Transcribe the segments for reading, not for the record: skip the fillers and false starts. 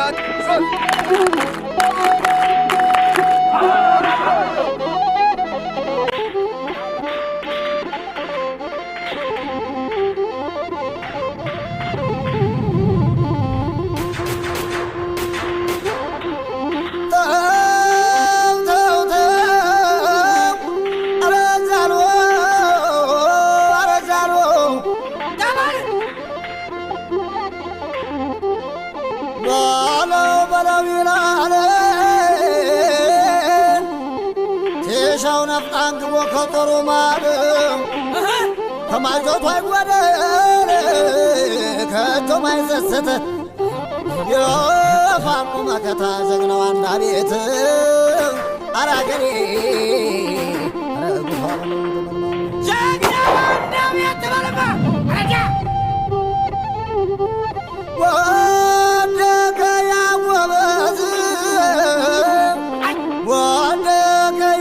አራት ከማይዞት አይጓደል ከቶም አይዘሰተ የፋሙ መከታ ጀግናው አንዳ ቤት አራገሬ ጀግናው አንዳ ቤት ተባለባ አረጋ ወደከ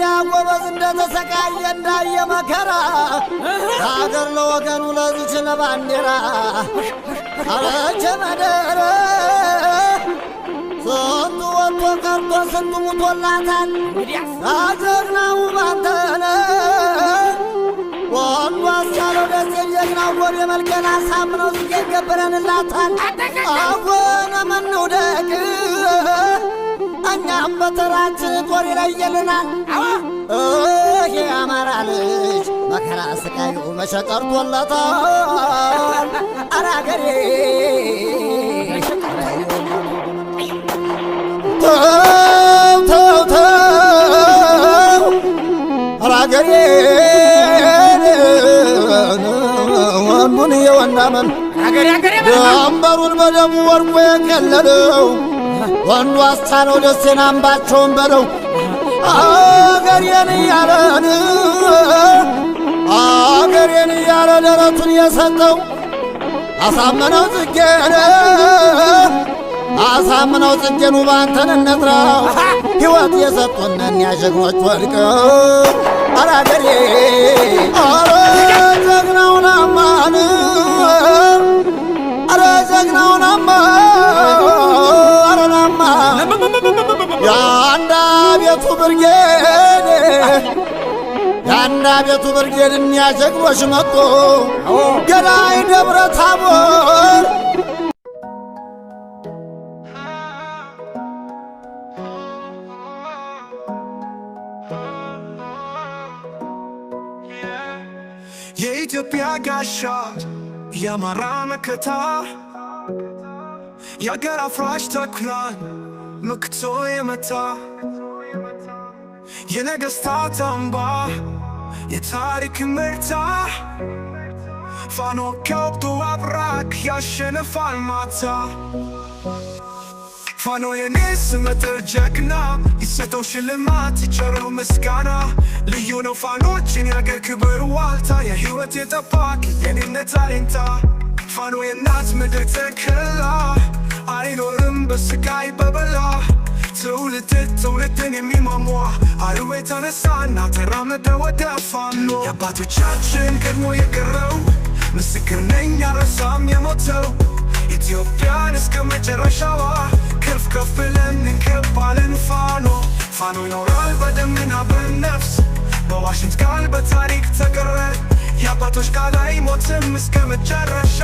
ያጎበዝ እንደተሰቃየ እንዳየ መከራ ሀገር ለወገኑ ለዚች ለባንዲራ አለች መደረ ስንቱ ወጥቶ ቀርቶ ስንቱ ሙቶላታል ጀግናው ባንተነ ወንዱ አስቻለው ደስ የጀግናው ጎድ የመልከን አሳምነው ዝጌ ገበረንላታል አጎነ መንውደቅ እኛም በተራችን ጦር ይለየልናል የአማራ ልጅ መከራ ስቃዩ መቼ ቀርቶለታል አራገሬ ተው አራገሬ ወንዱን የወንዳመን ደንበሩን በደሙ ወርቆ የቀለለው ወንዱ አስቻለው ደሴን አምባቸውን በለው አገሬን እያለ ደረቱን የሰጠው አሳምነው ጽጌን ባንተን እንጥራው ሕይወት የሰጡንን ያጀግኖች ወድቀው አራገሬ አረ ጀግናውን አማን አረ ጀግናውን አረናማ የአንዳ ቤቱ ብርጌድ እኒያ ጀግኖች መጡ ገዳይ ደብረ ታቦር የኢትዮጵያ ጋሻ የአማራ መከታ የአገር አፍራሽ ተኩላን መክቶ የመታ የነገሥታት አምባ የታሪክ ምርታ ፋኖ ከብቶ አብራክ ያሸንፋል ማታ ፋኖ የኔ ስመጥር ጀግና ይሰጠው ሽልማት ይቸረው ምስጋና ልዩ ነው ፋኖችን ያገር ክብር ዋልታ የሕይወት የጠባቂ የኔነት አለኝታ ፋኖ የእናት ምድር ተክላ አይኖርም በስቃይ በበላ ትውልድን የሚሟሟ አርዌ ተነሳና ተራመደ ወደ ፋኖ የአባቶቻችን ቀድሞ የቀረው ምስክር ነኝ ያረሳም የሞተው ኢትዮጵያን እስከ መጨረሻዋ ከፍ ከፍ ብለን እንከባለን ፋኖ ይኖራል በደምና በነፍስ በዋሽንት ቃል በታሪክ ተቀረ የአባቶች ቃል አይሞትም እስከ መጨረሻ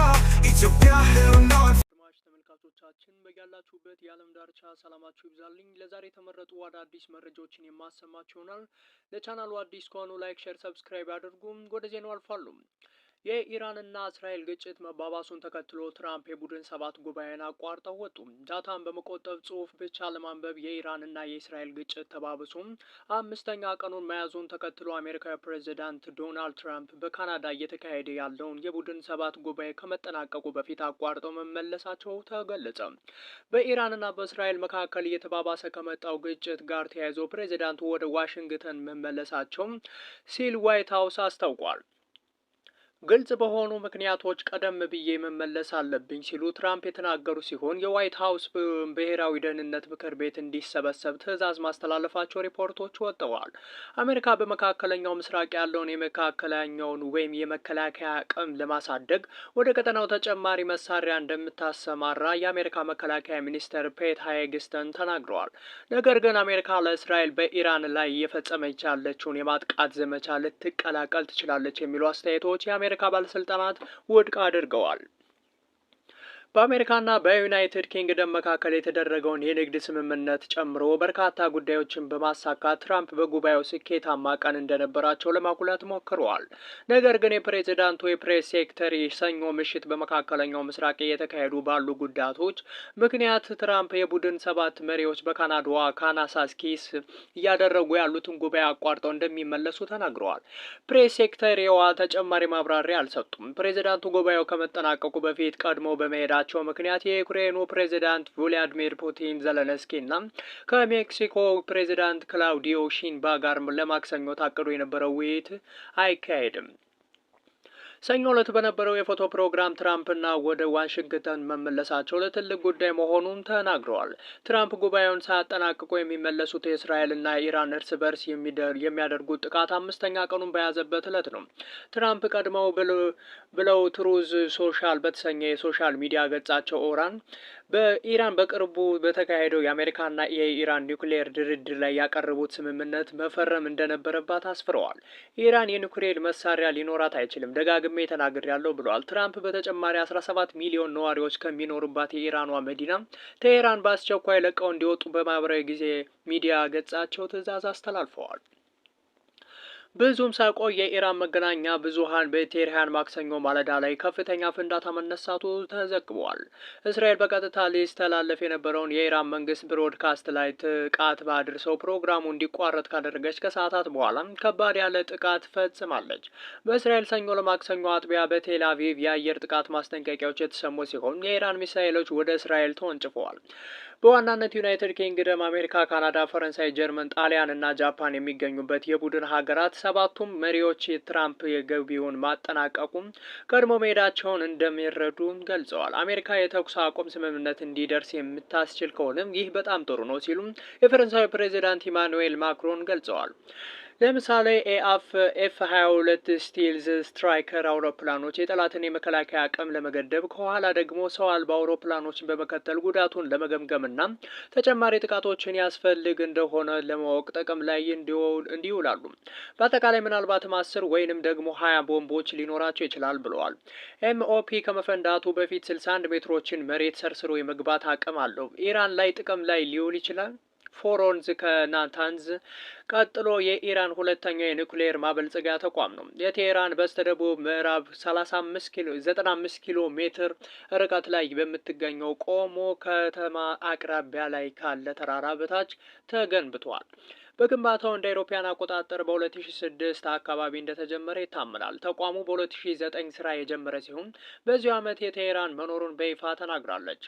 ኢትዮጵያ ህልውናዋን ተመልካቾቻችን በያላችሁበት የዓለም ዳርቻ ሰላማችሁ ይብዛልኝ። ለዛሬ የተመረጡ አዳዲስ መረጃዎችን የማሰማችሁ ይሆናል። ለቻናሉ አዲስ ከሆኑ ላይክ፣ ሼር፣ ሰብስክራይብ አድርጉም። ወደ ዜናው አልፋሉ። የኢራንና እስራኤል ግጭት መባባሱን ተከትሎ ትራምፕ የቡድን ሰባት ጉባኤን አቋርጠው ወጡ። ዳታን በመቆጠብ ጽሑፍ ብቻ ለማንበብ የኢራንና የእስራኤል ግጭት ተባብሶ አምስተኛ ቀኑን መያዙን ተከትሎ አሜሪካዊ ፕሬዚዳንት ዶናልድ ትራምፕ በካናዳ እየተካሄደ ያለውን የቡድን ሰባት ጉባኤ ከመጠናቀቁ በፊት አቋርጠው መመለሳቸው ተገለጸ። በኢራንና በእስራኤል መካከል እየተባባሰ ከመጣው ግጭት ጋር ተያይዞ ፕሬዚዳንቱ ወደ ዋሽንግተን መመለሳቸው ሲል ዋይት ሀውስ አስታውቋል። ግልጽ በሆኑ ምክንያቶች ቀደም ብዬ መመለስ አለብኝ ሲሉ ትራምፕ የተናገሩ ሲሆን የዋይት ሀውስ ብሔራዊ ደህንነት ምክር ቤት እንዲሰበሰብ ትዕዛዝ ማስተላለፋቸው ሪፖርቶች ወጥተዋል። አሜሪካ በመካከለኛው ምስራቅ ያለውን የመካከለኛውን ወይም የመከላከያ አቅም ለማሳደግ ወደ ቀጠናው ተጨማሪ መሳሪያ እንደምታሰማራ የአሜሪካ መከላከያ ሚኒስትር ፔት ሃይግስተን ተናግረዋል። ነገር ግን አሜሪካ ለእስራኤል በኢራን ላይ እየፈጸመች ያለችውን የማጥቃት ዘመቻ ልትቀላቀል ትችላለች የሚሉ አስተያየቶች የአሜሪካ ባለስልጣናት ውድቅ አድርገዋል። በአሜሪካና በዩናይትድ ኪንግደም መካከል የተደረገውን የንግድ ስምምነት ጨምሮ በርካታ ጉዳዮችን በማሳካት ትራምፕ በጉባኤው ስኬታማ ቀን እንደነበራቸው ለማጉላት ሞክረዋል። ነገር ግን የፕሬዚዳንቱ የፕሬስ ሴክሬታሪ ሰኞ ምሽት በመካከለኛው ምስራቅ እየተካሄዱ ባሉ ጉዳዮች ምክንያት ትራምፕ የቡድን ሰባት መሪዎች በካናዳዋ ካናሳስኪስ እያደረጉ ያሉትን ጉባኤ አቋርጠው እንደሚመለሱ ተናግረዋል። ፕሬስ ሴክሬታሪዋ ተጨማሪ ማብራሪያ አልሰጡም። ፕሬዚዳንቱ ጉባኤው ከመጠናቀቁ በፊት ቀድሞ በመሄዳቸው ምክንያት የዩክሬኑ ፕሬዚዳንት ቮሎዲሚር ፑቲን ዘለንስኪና ከሜክሲኮ ፕሬዚዳንት ክላውዲዮ ሺንባ ጋር ለማክሰኞ ታቅዶ የነበረው ውይይት አይካሄድም። ሰኞ ዕለት በነበረው የፎቶ ፕሮግራም ትራምፕና ወደ ዋሽንግተን መመለሳቸው ለትልቅ ጉዳይ መሆኑን ተናግረዋል። ትራምፕ ጉባኤውን ሳያጠናቅቁ የሚመለሱት የእስራኤልና ኢራን እርስ በርስ የሚያደርጉት ጥቃት አምስተኛ ቀኑን በያዘበት ዕለት ነው። ትራምፕ ቀድመው ብለው ትሩዝ ሶሻል በተሰኘ የሶሻል ሚዲያ ገጻቸው በኢራን በቅርቡ በተካሄደው የአሜሪካና የኢራን ኒውክሌር ድርድር ላይ ያቀረቡት ስምምነት መፈረም እንደነበረባት አስፍረዋል። ኢራን የኒውክሌር መሳሪያ ሊኖራት አይችልም ደጋግሜ ተናግሬያለሁ ብለዋል። ትራምፕ በተጨማሪ 17 ሚሊዮን ነዋሪዎች ከሚኖሩባት የኢራኗ መዲና ቴሄራን በአስቸኳይ ለቀው እንዲወጡ በማህበራዊ ጊዜ ሚዲያ ገጻቸው ትዕዛዝ አስተላልፈዋል። ብዙም ሳይቆይ የኢራን መገናኛ ብዙሃን በቴህራን ማክሰኞ ማለዳ ላይ ከፍተኛ ፍንዳታ መነሳቱ ተዘግቧል። እስራኤል በቀጥታ ሊስተላለፍ የነበረውን የኢራን መንግስት ብሮድካስት ላይ ጥቃት አድርሰው ፕሮግራሙ እንዲቋረጥ ካደረገች ከሰዓታት በኋላ ከባድ ያለ ጥቃት ፈጽማለች። በእስራኤል ሰኞ ለማክሰኞ አጥቢያ በቴል አቪቭ የአየር ጥቃት ማስጠንቀቂያዎች የተሰሙ ሲሆን የኢራን ሚሳኤሎች ወደ እስራኤል ተወንጭፈዋል። በዋናነት ዩናይትድ ኪንግደም፣ አሜሪካ፣ ካናዳ፣ ፈረንሳይ፣ ጀርመን፣ ጣሊያን እና ጃፓን የሚገኙበት የቡድን ሀገራት ሰባቱም መሪዎች የትራምፕ የገቢውን ማጠናቀቁም ቀድሞ መሄዳቸውን እንደሚረዱ ገልጸዋል። አሜሪካ የተኩስ አቁም ስምምነት እንዲደርስ የምታስችል ከሆነም ይህ በጣም ጥሩ ነው ሲሉም የፈረንሳዊ ፕሬዚዳንት ኢማኑኤል ማክሮን ገልጸዋል። ለምሳሌ ኤፍ-22 ስቲልዝ ስትራይከር አውሮፕላኖች የጠላትን የመከላከያ አቅም ለመገደብ ከኋላ ደግሞ ሰው አልባ አውሮፕላኖችን በመከተል ጉዳቱን ለመገምገምና ተጨማሪ ጥቃቶችን ያስፈልግ እንደሆነ ለማወቅ ጥቅም ላይ እንዲውላሉ። በአጠቃላይ ምናልባትም 10 ወይንም ደግሞ 20 ቦምቦች ሊኖራቸው ይችላል ብለዋል። ኤምኦፒ ከመፈንዳቱ በፊት 61 ሜትሮችን መሬት ሰርስሮ የመግባት አቅም አለው። ኢራን ላይ ጥቅም ላይ ሊውል ይችላል። ፎሮንዝ ከናታንዝ ቀጥሎ የኢራን ሁለተኛው የኒውክሌር ማበልጸጊያ ተቋም ነው። የቴህራን በስተደቡብ ምዕራብ 95 ኪሎ ሜትር ርቀት ላይ በምትገኘው ቆሞ ከተማ አቅራቢያ ላይ ካለ ተራራ በታች ተገንብቷል። በግንባታው እንደ አውሮፓውያን አቆጣጠር በ2006 አካባቢ እንደተጀመረ ይታመናል። ተቋሙ በ2009 ስራ የጀመረ ሲሆን በዚሁ ዓመት የቴህራን መኖሩን በይፋ ተናግራለች።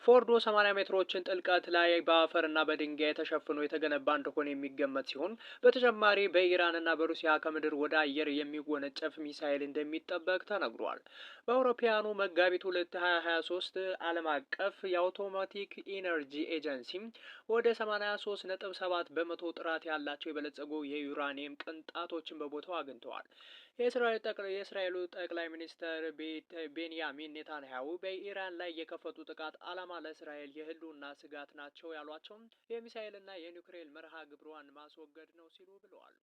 ፎርዶ 80 ሜትሮችን ጥልቀት ላይ በአፈርና በድንጋይ ተሸፍኖ የተገነባ እንደሆነ የሚገመት ሲሆን በተጨማሪ በኢራንና በሩሲያ ከምድር ወደ አየር የሚወነጨፍ ሚሳኤል እንደሚጠበቅ ተነግሯል። በአውሮፓውያኑ መጋቢት 2023 ዓለም አቀፍ የአውቶማቲክ ኢነርጂ ኤጀንሲ ወደ 83.7 በመቶ ጥራት ያላቸው የበለጸጉ የዩራኒየም ቅንጣቶችን በቦታው አግኝተዋል። የእስራኤሉ ጠቅላይ ሚኒስትር ቤንያሚን ኔታንያሁ በኢራን ላይ የከፈቱ ጥቃት ዓላማ ለእስራኤል የህልውና ስጋት ናቸው ያሏቸው የሚሳኤልና የኒውክሌር መርሃ ግብሯን ማስወገድ ነው ሲሉ ብለዋል።